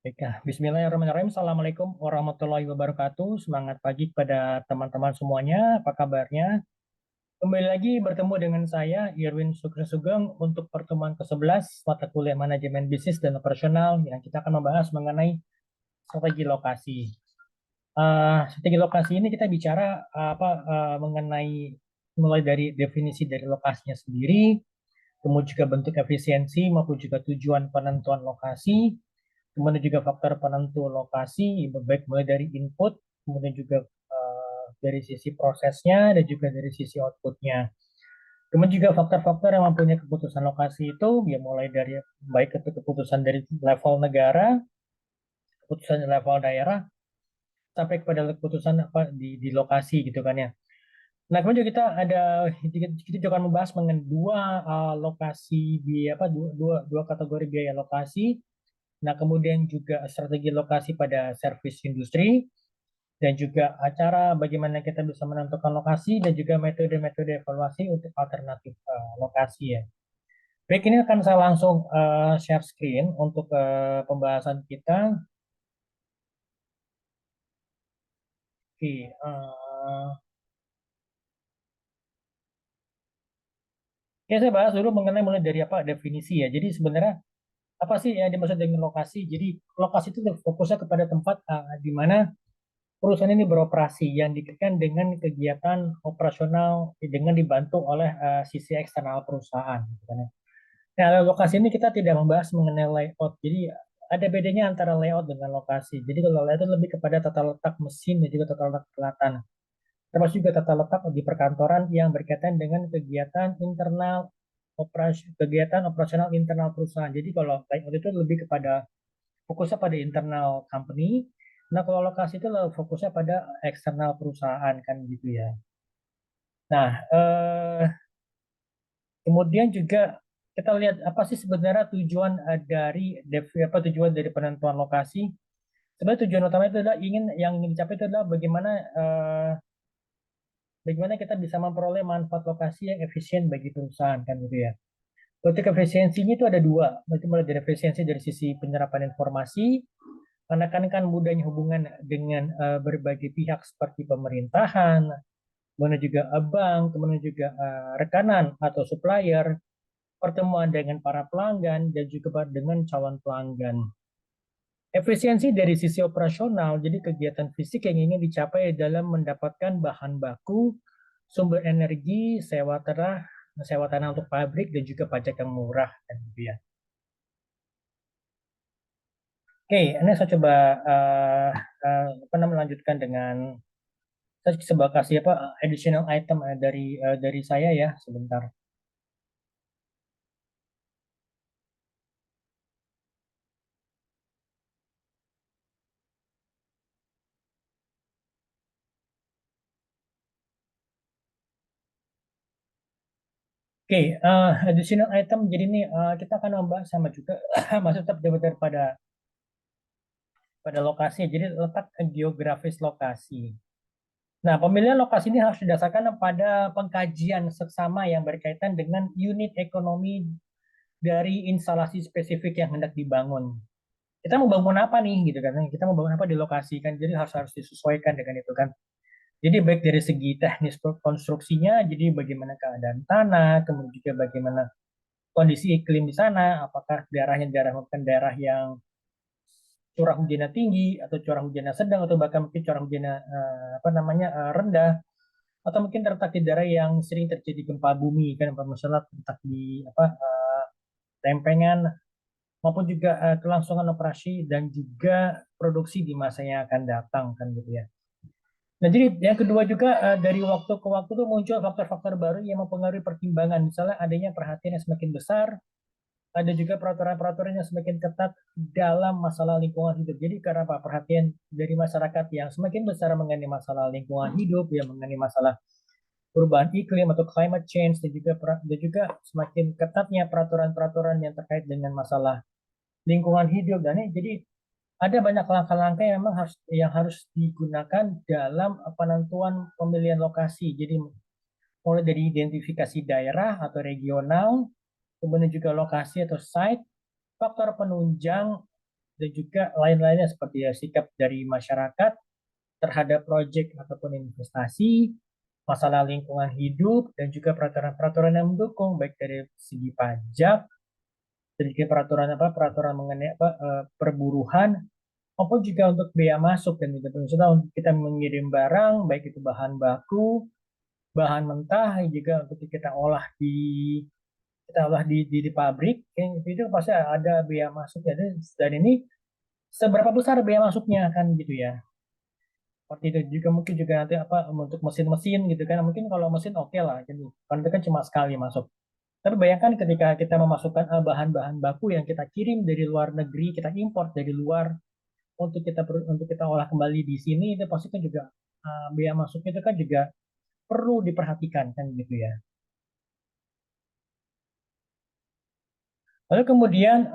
Baik, Bismillahirrahmanirrahim. Assalamualaikum warahmatullahi wabarakatuh. Semangat pagi kepada teman-teman semuanya. Apa kabarnya? Kembali lagi bertemu dengan saya, Irwin Sukres Sugeng, untuk pertemuan ke-11 mata kuliah Manajemen Bisnis dan Operasional yang kita akan membahas mengenai strategi lokasi. Strategi lokasi ini kita bicara mengenai mulai dari definisi dari lokasinya sendiri, kemudian juga bentuk efisiensi maupun juga tujuan penentuan lokasi, kemudian juga faktor penentu lokasi, baik mulai dari input, kemudian juga dari sisi prosesnya, dan juga dari sisi outputnya. Kemudian juga faktor-faktor yang mempunyai keputusan lokasi itu, ya mulai dari baik itu keputusan dari level negara, keputusan di level daerah, sampai kepada keputusan apa di lokasi gitu kan ya. Nah, kemudian juga kita juga akan membahas mengenai dua lokasi biaya dua kategori biaya lokasi. Nah, kemudian juga strategi lokasi pada service industri, dan juga acara bagaimana kita bisa menentukan lokasi, dan juga metode-metode evaluasi untuk alternatif lokasi ya. Baik, ini akan saya langsung share screen untuk pembahasan kita. Oke, ya saya bahas dulu mengenai mulai dari apa definisi ya. Jadi sebenarnya apa sih yang dimaksud dengan lokasi? Jadi lokasi itu fokusnya kepada tempat di mana perusahaan ini beroperasi yang dikaitkan dengan kegiatan operasional dengan dibantu oleh sisi eksternal perusahaan, gitu kan ya. Nah, lokasi ini kita tidak membahas mengenai layout. Jadi ada bedanya antara layout dengan lokasi. Jadi kalau layout itu lebih kepada tata letak mesin dan juga tata letak peralatan. Termasuk juga tata letak di perkantoran yang berkaitan dengan kegiatan operasional internal perusahaan. Jadi kalau layout itu lebih kepada fokusnya pada internal company. Nah, kalau lokasi itu fokusnya pada eksternal perusahaan kan gitu ya. Nah, kemudian juga kita lihat apa sih sebenarnya tujuan tujuan dari penentuan lokasi. Sebenarnya tujuan utama itu adalah yang ingin dicapai itu adalah bagaimana kita bisa memperoleh manfaat lokasi yang efisien bagi perusahaan kan gitu ya. Untuk efisiensinya itu ada dua, itu mulai dari efisiensi dari sisi penyerapan informasi, menekankan mudahnya hubungan dengan berbagai pihak seperti pemerintahan, kemudian juga bank, kemudian juga rekanan atau supplier, pertemuan dengan para pelanggan, dan juga dengan calon pelanggan. Efisiensi dari sisi operasional, jadi kegiatan fisik yang ingin dicapai dalam mendapatkan bahan baku, sumber energi, sewa tanah untuk pabrik, dan juga pajak yang murah, dan gitu ya. Oke, ini saya coba melanjutkan dengan saya coba kasih additional item dari saya ya sebentar. Oke, additional item. Jadi ini kita akan membahas sama juga masih tetap debat pada lokasi. Jadi letak geografis lokasi. Nah, pemilihan lokasi ini harus didasarkan pada pengkajian seksama yang berkaitan dengan unit ekonomi dari instalasi spesifik yang hendak dibangun. Kita mau bangun apa nih gitu kan? Kita mau bangun apa di lokasi kan? Jadi harus harus disesuaikan dengan itu kan. Jadi baik dari segi teknis konstruksinya, jadi bagaimana keadaan tanah, kemudian juga bagaimana kondisi iklim di sana, apakah daerahnya daerah yang curah hujannya tinggi atau curah hujannya sedang atau bahkan mungkin curah hujannya rendah, atau mungkin terletak di daerah yang sering terjadi gempa bumi kan, misalnya terletak di lempengan, maupun juga kelangsungan operasi dan juga produksi di masa yang akan datang kan gitu ya. Nah, jadi yang kedua juga dari waktu ke waktu tuh muncul faktor-faktor baru yang mempengaruhi pertimbangan. Misalnya adanya perhatian yang semakin besar, ada juga peraturan-peraturan yang semakin ketat dalam masalah lingkungan hidup. Jadi karena apa? Perhatian dari masyarakat yang semakin besar mengenai masalah lingkungan hidup, yang mengenai masalah perubahan iklim atau climate change, dan juga semakin ketatnya peraturan-peraturan yang terkait dengan masalah lingkungan hidup. Dan ini jadi ada banyak langkah-langkah yang harus digunakan dalam penentuan pemilihan lokasi. Jadi mulai dari identifikasi daerah atau regional, kemudian juga lokasi atau site, faktor penunjang, dan juga lain-lainnya seperti ya sikap dari masyarakat terhadap proyek ataupun investasi, masalah lingkungan hidup, dan juga peraturan-peraturan yang mendukung baik dari segi pajak, dari segi peraturan peraturan mengenai perburuhan, maupun juga untuk biaya masuk dan juga misalnya untuk kita mengirim barang baik itu bahan baku, bahan mentah, juga untuk kita olah di pabrik, itu pasti ada biaya masuknya. Dan ini seberapa besar biaya masuknya kan gitu ya. Seperti itu juga mungkin juga nanti untuk mesin-mesin gitu kan. Mungkin kalau mesin oke lah, jadi kan itu kan cuma sekali masuk. Tapi bayangkan ketika kita memasukkan bahan-bahan baku yang kita kirim dari luar negeri, kita import dari luar untuk kita olah kembali di sini, itu pasti kan juga biaya masuknya itu kan juga perlu diperhatikan kan gitu ya. Lalu kemudian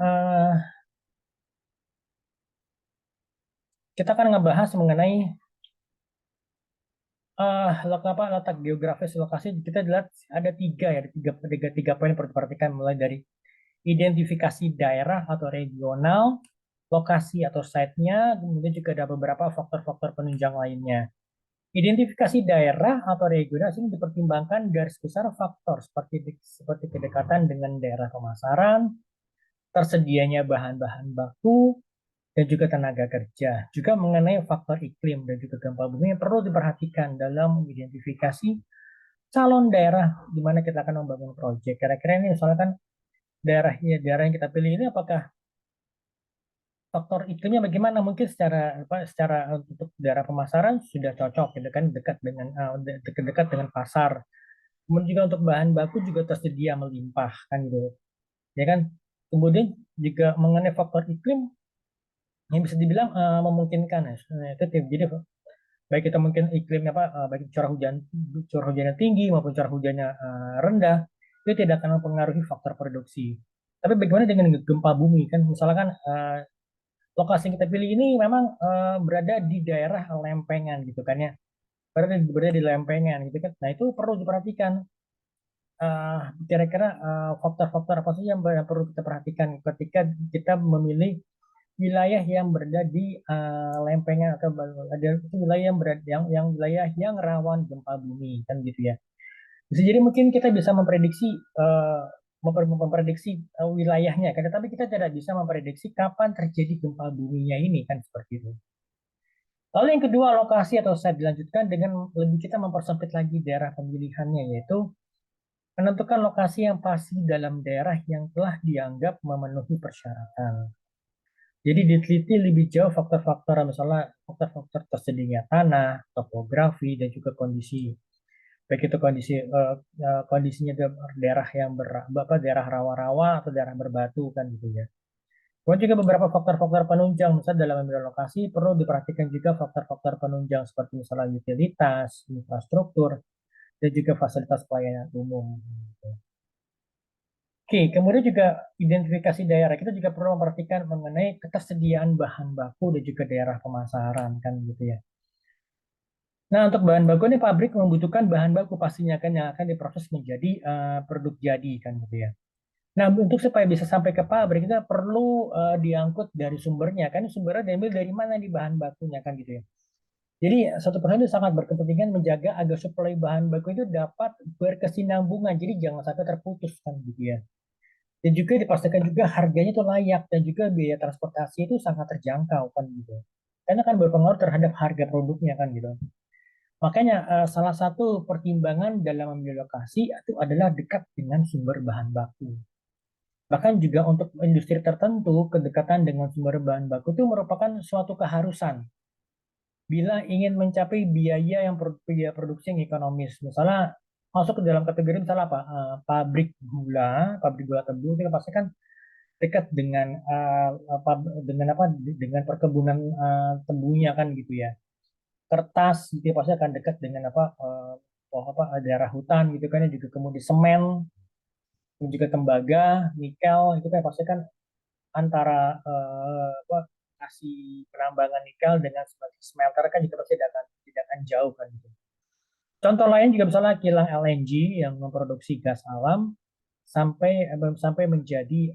kita akan ngebahas mengenai letak geografis lokasi. Kita lihat ada tiga ya, ada tiga poin yang perlu diperhatikan, mulai dari identifikasi daerah atau regional, lokasi atau site-nya, kemudian juga ada beberapa faktor-faktor penunjang lainnya. Identifikasi daerah atau regional ini dipertimbangkan garis besar faktor seperti kedekatan dengan daerah pemasaran, tersedianya bahan-bahan baku, dan juga tenaga kerja. Juga mengenai faktor iklim dan juga gempa bumi yang perlu diperhatikan dalam identifikasi calon daerah di mana kita akan membangun proyek. Kira-kira ini misalnya kan daerah yang kita pilih ini apakah faktor iklimnya bagaimana? Mungkin secara untuk daerah pemasaran sudah cocok gitu kan, dekat-dekat dengan pasar. Kemudian juga untuk bahan baku juga tersedia melimpah kan gitu. Ya kan? Kemudian juga mengenai faktor iklim yang bisa dibilang memungkinkan ya. Jadi baik kita mungkin iklimnya baik curah hujannya tinggi maupun curah hujannya rendah, itu tidak akan mempengaruhi faktor produksi. Tapi bagaimana dengan gempa bumi kan? Misalkan lokasi yang kita pilih ini memang berada di daerah lempengan gitu kan ya, berada di lempengan gitu kan. Nah itu perlu diperhatikan. Eh, Kira-kira faktor-faktor apa sih yang perlu kita perhatikan ketika kita memilih wilayah yang berada di lempengan atau ada itu wilayah yang berada yang wilayah yang rawan gempa bumi kan gitu ya. Bisa jadi mungkin kita bisa memprediksi wilayahnya kan, tetapi kita tidak bisa memprediksi kapan terjadi gempa buminya ini kan seperti itu. Lalu yang kedua, lokasi atau saya dilanjutkan dengan lebih kita mempersempit lagi daerah pemilihannya, yaitu menentukan lokasi yang pasti dalam daerah yang telah dianggap memenuhi persyaratan. Jadi diteliti lebih jauh faktor-faktor misalnya faktor-faktor tersedianya tanah, topografi, dan juga kondisi. Baik itu kondisinya daerah yang daerah rawa-rawa atau daerah berbatu kan gitu ya. Kemudian juga beberapa faktor-faktor penunjang, misalnya dalam memilih lokasi perlu diperhatikan juga faktor-faktor penunjang seperti misalnya utilitas, infrastruktur, dan juga fasilitas pelayanan umum. Oke, kemudian juga identifikasi daerah. Kita juga perlu memperhatikan mengenai ketersediaan bahan baku dan juga daerah pemasaran kan gitu ya. Nah, untuk bahan baku ini pabrik membutuhkan bahan baku pastinya kan yang akan diproses menjadi produk jadi kan gitu ya. Nah, untuk supaya bisa sampai ke pabrik kita perlu diangkut dari sumbernya kan, sumbernya diambil dari mana di bahan bakunya kan gitu ya. Jadi satu perusahaan itu sangat berkepentingan menjaga agar suplai bahan baku itu dapat berkesinambungan, jadi jangan sampai terputus kan gitu ya. Dan juga dipastikan juga harganya itu layak dan juga biaya transportasi itu sangat terjangkau kan gitu. Karena kan berpengaruh terhadap harga produknya kan gitu. Makanya salah satu pertimbangan dalam memilih lokasi itu adalah dekat dengan sumber bahan baku. Bahkan juga untuk industri tertentu, kedekatan dengan sumber bahan baku itu merupakan suatu keharusan bila ingin mencapai biaya produksi yang ekonomis. Misalnya masuk ke dalam kategori misalnya apa? Pabrik gula tebu itu pasti kan dekat dengan dengan perkebunan tebunya kan gitu ya. Kertas gitu ya, pasti akan dekat dengan daerah hutan gitu kan ya, juga kemudian semen dan juga tembaga, nikel itu kan pasti kan antara lokasi penambangan nikel dengan smelter kan juga pasti tidak akan jauh kan gitu. Contoh lain juga misalnya kilang LNG yang memproduksi gas alam sampai menjadi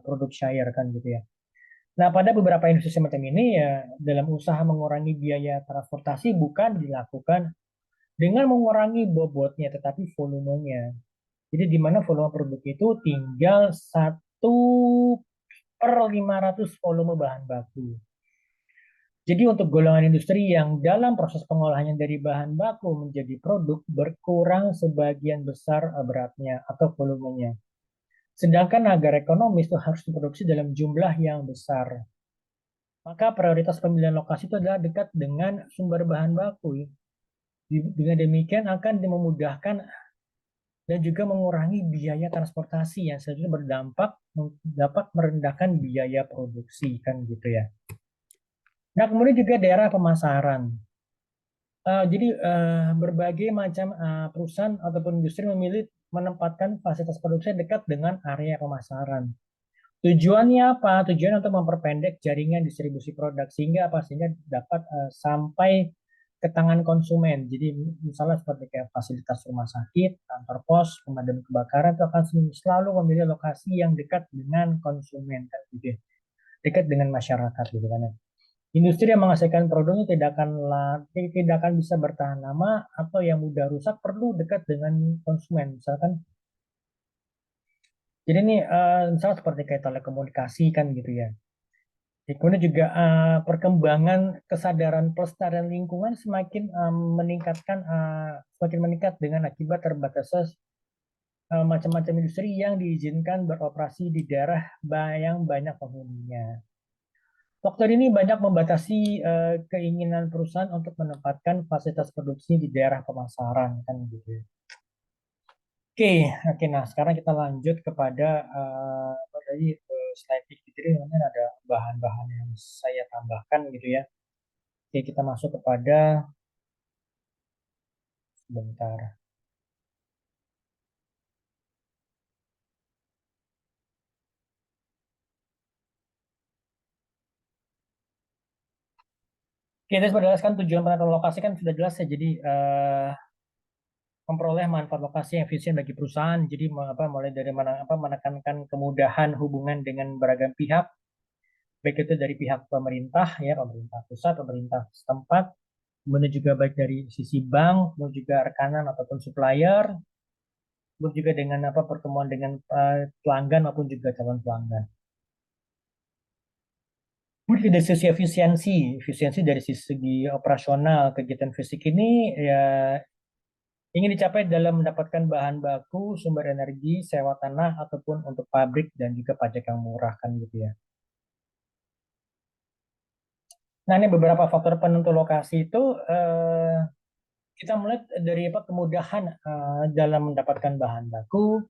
produk cair kan gitu ya. Nah, pada beberapa industri semacam ini ya dalam usaha mengurangi biaya transportasi bukan dilakukan dengan mengurangi bobotnya tetapi volumenya. Jadi di mana volume produk itu tinggal 1/500 volume bahan baku. Jadi untuk golongan industri yang dalam proses pengolahannya dari bahan baku menjadi produk berkurang sebagian besar beratnya atau volumenya. Sedangkan agar ekonomis itu harus diproduksi dalam jumlah yang besar. Maka prioritas pemilihan lokasi itu adalah dekat dengan sumber bahan baku. Dengan demikian akan memudahkan dan juga mengurangi biaya transportasi yang sebenarnya berdampak dapat merendahkan biaya produksi kan gitu ya. Nah, kemudian juga daerah pemasaran. Jadi berbagai macam perusahaan ataupun industri memilih menempatkan fasilitas produksi dekat dengan area pemasaran. Tujuannya apa? Tujuan untuk memperpendek jaringan distribusi produk sehingga apa? Sehingga dapat sampai ke tangan konsumen. Jadi misalnya seperti kayak fasilitas rumah sakit, kantor pos, pemadam kebakaran itu akan selalu memilih lokasi yang dekat dengan konsumen kan gitu ya. Dekat dengan masyarakat gitu kan ya. Industri yang menghasilkan produknya tidak akan bisa bertahan lama atau yang mudah rusak perlu dekat dengan konsumen. Misalkan jadi ini misalnya seperti kayak telekomunikasi kan gitu ya. Kemudian juga perkembangan kesadaran pelestarian lingkungan semakin meningkat dengan akibat terbatasnya macam-macam industri yang diizinkan beroperasi di daerah yang banyak penghuninya. Faktor ini banyak membatasi keinginan perusahaan untuk menempatkan fasilitas produksi di daerah pemasaran kan gitu ya. Oke, oke. Nah, sekarang kita lanjut kepada apa tadi slide jadi mungkin ada bahan-bahan yang saya tambahkan gitu ya. Oke, kita masuk kepada sebentar. Oke, itu sudah jelas kan tujuan penentuan lokasi kan sudah jelas ya. Jadi memperoleh manfaat lokasi yang efisien bagi perusahaan. Jadi mulai dari menekankan kemudahan hubungan dengan beragam pihak, baik itu dari pihak pemerintah ya, pemerintah pusat, pemerintah setempat, kemudian juga baik dari sisi bank, kemudian juga rekanan ataupun supplier, kemudian juga dengan pertemuan dengan pelanggan maupun juga calon pelanggan. Kemudian dari sisi efisiensi dari segi operasional kegiatan fisik ini ya ingin dicapai dalam mendapatkan bahan baku, sumber energi, sewa tanah, ataupun untuk pabrik dan juga pajak yang murah kan gitu ya. Nah ini beberapa faktor penentu lokasi itu kita mulai dari kemudahan dalam mendapatkan bahan baku,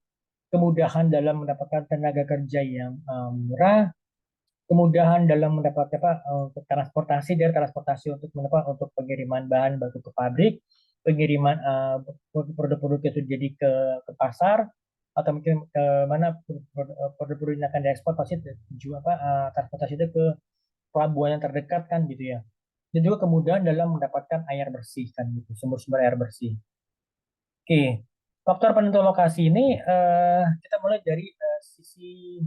kemudahan dalam mendapatkan tenaga kerja yang murah, kemudahan dalam mendapatkan untuk transportasi dari transportasi untuk pengiriman bahan baku ke pabrik, pengiriman produk-produk itu jadi ke pasar atau mungkin ke mana produk-produk yang akan diekspor pasti tujuh transportasi itu ke pelabuhan yang terdekat kan gitu ya. Dan juga kemudahan dalam mendapatkan air bersih kan gitu, sumber-sumber air bersih. Oke, faktor penentu lokasi ini kita mulai dari sisi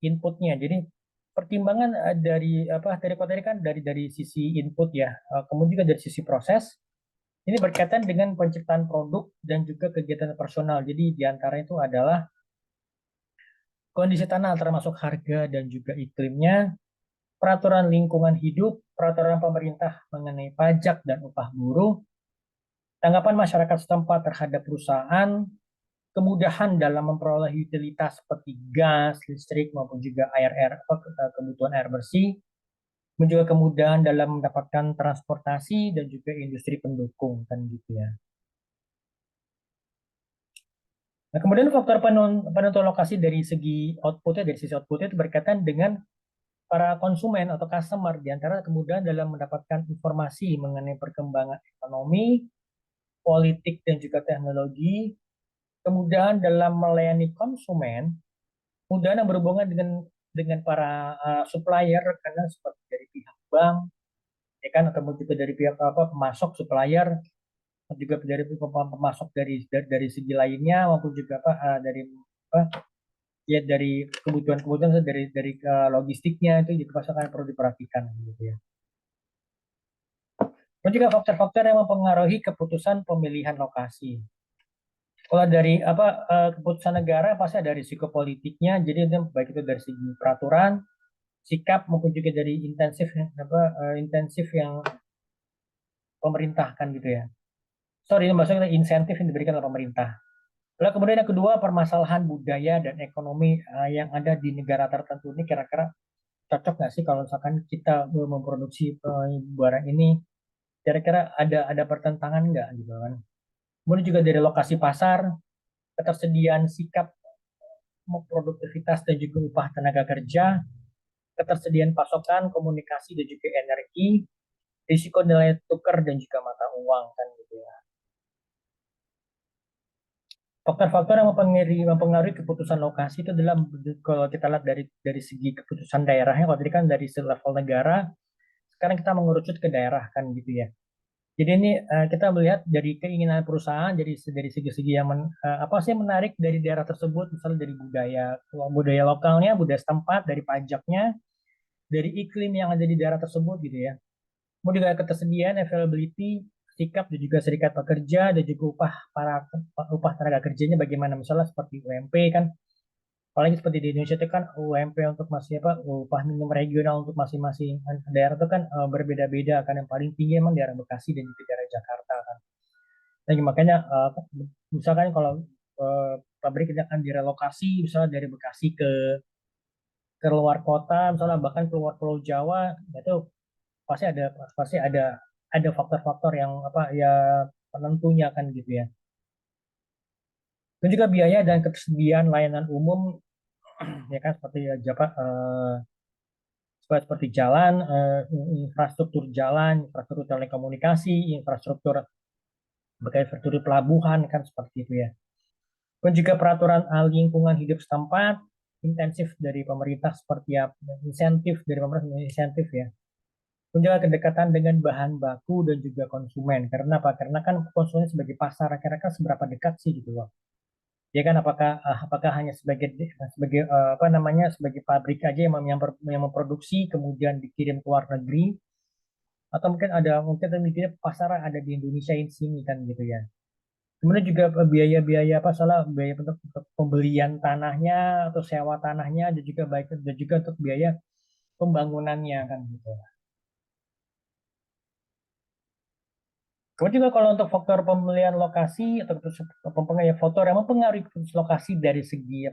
inputnya. Jadi pertimbangan dari materi kan dari sisi input ya, kemudian juga dari sisi proses. Ini berkaitan dengan penciptaan produk dan juga kegiatan personal. Jadi di antara itu adalah kondisi tanah termasuk harga dan juga iklimnya, peraturan lingkungan hidup, peraturan pemerintah mengenai pajak dan upah buruh, tanggapan masyarakat setempat terhadap perusahaan, kemudahan dalam memperoleh utilitas seperti gas, listrik maupun juga kebutuhan air bersih, dan juga kemudahan dalam mendapatkan transportasi dan juga industri pendukung kan gitu ya. Nah, kemudian faktor penentu lokasi dari sisi outputnya itu berkaitan dengan para konsumen atau customer di antara kemudahan dalam mendapatkan informasi mengenai perkembangan ekonomi, politik dan juga teknologi, kemudahan dalam melayani konsumen, kemudahan yang berhubungan dengan para supplier karena seperti dari pihak bank, ya kan, atau juga dari pihak pemasok supplier, juga dari pemasok dari segi lainnya maupun juga dari apa ya dari kebutuhan dari logistiknya itu juga pasti akan perlu diperhatikan gitu ya. Dan juga faktor-faktor yang mempengaruhi keputusan pemilihan lokasi. Kalau dari keputusan negara pasti ada risiko politiknya, jadi itu baik itu dari segi peraturan, sikap maupun juga dari intensif yang pemerintah kan gitu ya. Sorry, maksudnya insentif yang diberikan oleh pemerintah. Lalu kemudian yang kedua, permasalahan budaya dan ekonomi yang ada di negara tertentu ini kira-kira cocok nggak sih kalau misalkan kita memproduksi barang ini, kira-kira ada pertentangan nggak gitu kan. Kemudian juga dari lokasi pasar, ketersediaan sikap produktivitas dan juga upah tenaga kerja, ketersediaan pasokan, komunikasi dan juga energi, risiko nilai tukar dan juga mata uang kan gitu ya. Faktor-faktor yang mempengaruhi keputusan lokasi itu adalah kalau kita lihat dari segi keputusan daerahnya, kalau tadi kan dari level negara, sekarang kita mengerucut ke daerah kan gitu ya. Jadi ini kita melihat dari keinginan perusahaan, dari segi-segi yang apa sih yang menarik dari daerah tersebut, misalnya dari budaya lokalnya, budaya setempat, dari pajaknya, dari iklim yang ada di daerah tersebut gitu ya. Kemudian juga ketersediaan, availability, sikap dan juga serikat pekerja dan juga upah tenaga kerjanya bagaimana, misalnya seperti UMP kan, apalagi seperti di Indonesia itu kan UMP untuk masih upah minimum regional untuk masing-masing daerah itu kan berbeda-beda kan, yang paling tinggi emang daerah Bekasi dan juga daerah Jakarta kan. Nah, makanya misalkan kalau pabrik ini akan direlokasi misalnya dari Bekasi ke luar kota, misalnya bahkan keluar Pulau Jawa, itu pasti ada pasti ada faktor-faktor yang ya penentunya kan gitu ya. Dan juga biaya dan ketersediaan layanan umum ya kan, seperti seperti jalan, infrastruktur jalan, infrastruktur telekomunikasi, infrastruktur pelabuhan kan seperti itu ya. Dan juga peraturan lingkungan hidup setempat, intensif dari pemerintah seperti apa, insentif ya. Dan juga kedekatan dengan bahan baku dan juga konsumen. Karena apa? Karena kan konsumen sebagai pasar, kira-kira seberapa dekat sih gitu loh. Ya kan, apakah hanya sebagai apa namanya, sebagai pabrik aja yang memproduksi kemudian dikirim ke luar negeri, atau mungkin mikirnya pasar ada di Indonesia ini sini kan gitu ya. Kemudian juga biaya-biaya apa salah biaya untuk pembelian tanahnya atau sewa tanahnya, dan juga untuk biaya pembangunannya kan gitu. Kemudian juga kalau untuk faktor pemilihan lokasi atau pempengaruh faktor yang mempengaruhi lokasi dari segi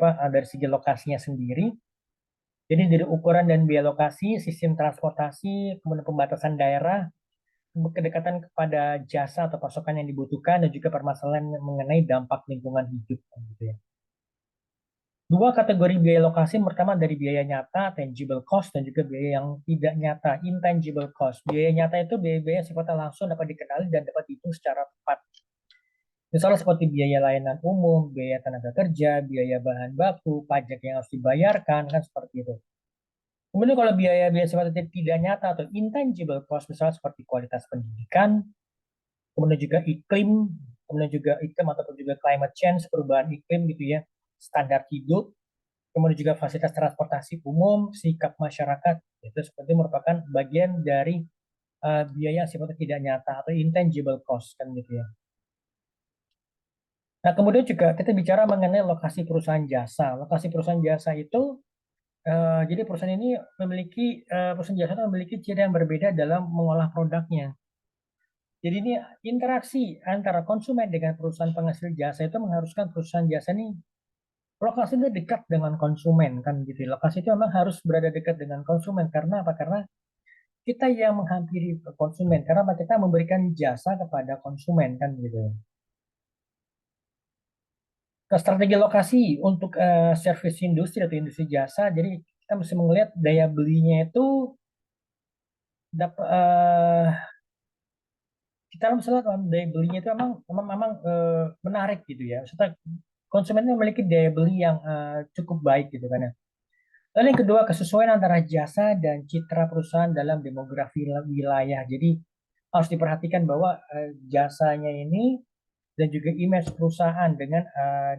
lokasinya sendiri. Jadi dari ukuran dan biaya lokasi, sistem transportasi, kemudian pembatasan daerah, kedekatan kepada jasa atau pasokan yang dibutuhkan, dan juga permasalahan mengenai dampak lingkungan hidup kan gitu ya. Dua kategori biaya lokasi, pertama dari biaya nyata, tangible cost, dan juga biaya yang tidak nyata, intangible cost. Biaya nyata itu biaya-biaya sifatnya langsung dapat dikenali dan dapat dihitung secara tepat. Misalnya seperti biaya layanan umum, biaya tenaga kerja, biaya bahan baku, pajak yang harus dibayarkan, kan seperti itu. Kemudian kalau biaya-biaya sifatnya tidak nyata atau intangible cost, misalnya seperti kualitas pendidikan, kemudian juga iklim ataupun juga climate change, perubahan iklim gitu ya, standar hidup, kemudian juga fasilitas transportasi umum, sikap masyarakat, itu seperti merupakan bagian dari biaya yang sifatnya tidak nyata atau intangible cost kan gitu ya. Nah, kemudian juga kita bicara mengenai lokasi perusahaan jasa. Lokasi perusahaan jasa itu jadi perusahaan jasa itu memiliki ciri yang berbeda dalam mengolah produknya. Jadi ini interaksi antara konsumen dengan perusahaan penghasil jasa itu mengharuskan perusahaan jasa ini lokasinya dekat dengan konsumen kan gitu. Lokasi itu memang harus berada dekat dengan konsumen, karena apa? Karena kita yang menghampiri konsumen, karena kita memberikan jasa kepada konsumen kan gitu. Ke strategi lokasi untuk service industri atau industri jasa, jadi kita mesti melihat daya belinya itu dapat kita misalnya kalau daya belinya itu memang menarik gitu ya. Serta konsumennya memiliki daya beli yang cukup baik gitu kan ya. Lalu yang kedua, kesesuaian antara jasa dan citra perusahaan dalam demografi wilayah. Jadi harus diperhatikan bahwa jasanya ini dan juga image perusahaan dengan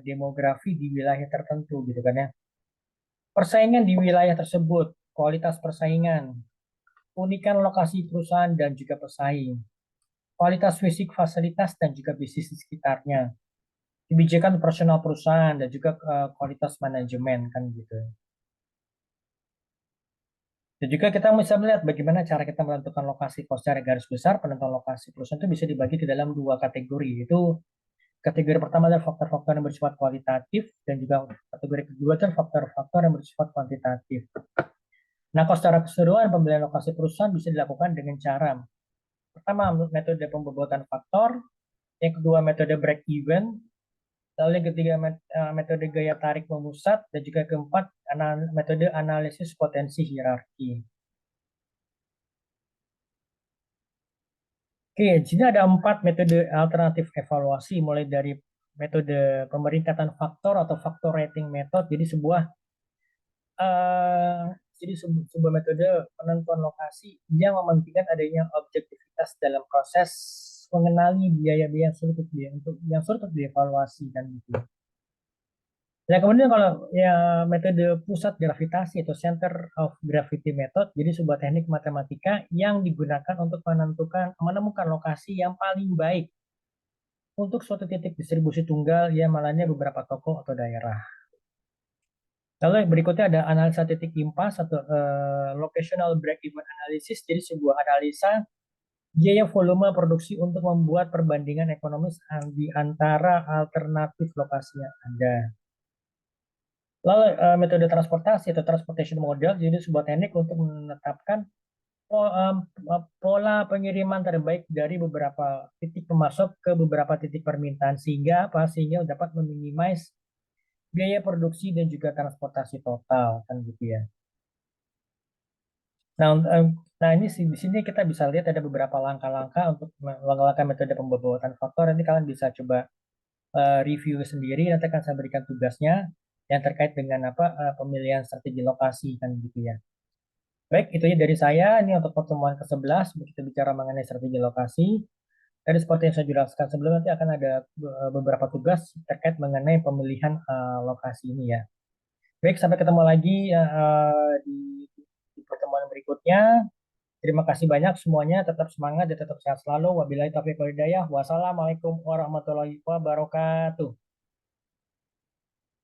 demografi di wilayah tertentu gitu kan ya. Persaingan di wilayah tersebut, kualitas persaingan, unikan lokasi perusahaan dan juga pesaing, kualitas fisik fasilitas dan juga bisnis di sekitarnya, kebijakan personal perusahaan dan juga kualitas manajemen kan gitu. Dan juga kita bisa melihat bagaimana cara kita menentukan lokasi. Kalau secara garis besar, penentuan lokasi perusahaan itu bisa dibagi ke dalam dua kategori. Itu kategori pertama adalah faktor-faktor yang bersifat kualitatif dan juga kategori kedua adalah faktor-faktor yang bersifat kuantitatif. Nah, kalau secara keseluruhan pemilihan lokasi perusahaan bisa dilakukan dengan cara pertama metode pembobotan faktor, yang kedua metode break even, lalu yang ketiga metode gaya tarik memusat, dan juga keempat metode analisis potensi hierarki. Oke, di sini ada empat metode alternatif evaluasi, mulai dari metode pemeringkatan faktor atau factor rating method. Jadi eh, sebuah metode penentuan lokasi yang mementingkan adanya objektivitas dalam proses mengenali biaya-biaya yang sulit untuk dievaluasi dan gitu. Nah, kemudian kalau ya metode pusat gravitasi atau center of gravity method, jadi sebuah teknik matematika yang digunakan untuk menemukan lokasi yang paling baik untuk suatu titik distribusi tunggal yang malahnya beberapa toko atau daerah. Lalu yang berikutnya ada analisa titik impas atau locational break-even analysis. Jadi sebuah analisa biaya volume produksi untuk membuat perbandingan ekonomis di antara alternatif lokasi yang ada. Lalu metode transportasi atau transportation model, jadi sebuah teknik untuk menetapkan pola pengiriman terbaik dari beberapa titik pemasok ke beberapa titik permintaan sehingga apa? Sehingga dapat meminimais biaya produksi dan juga transportasi total kan gitu ya. Nah, nah ini di sini kita bisa lihat ada beberapa langkah-langkah untuk langkah-langkah metode pembobotan faktor. Nanti kalian bisa coba review sendiri. Nanti akan saya berikan tugasnya yang terkait dengan apa pemilihan strategi lokasi kan gitu ya. Baik, itu ya dari saya. Ini untuk pertemuan ke-11 kita bicara mengenai strategi lokasi. Tadi seperti yang saya jelaskan sebelumnya nanti akan ada beberapa tugas terkait mengenai pemilihan lokasi ini ya. Baik, sampai ketemu lagi di pertemuan berikutnya. Terima kasih banyak semuanya. Tetap semangat dan tetap sehat selalu. Wabillahi taufiq wal hidayah. Wassalamualaikum warahmatullahi wabarakatuh.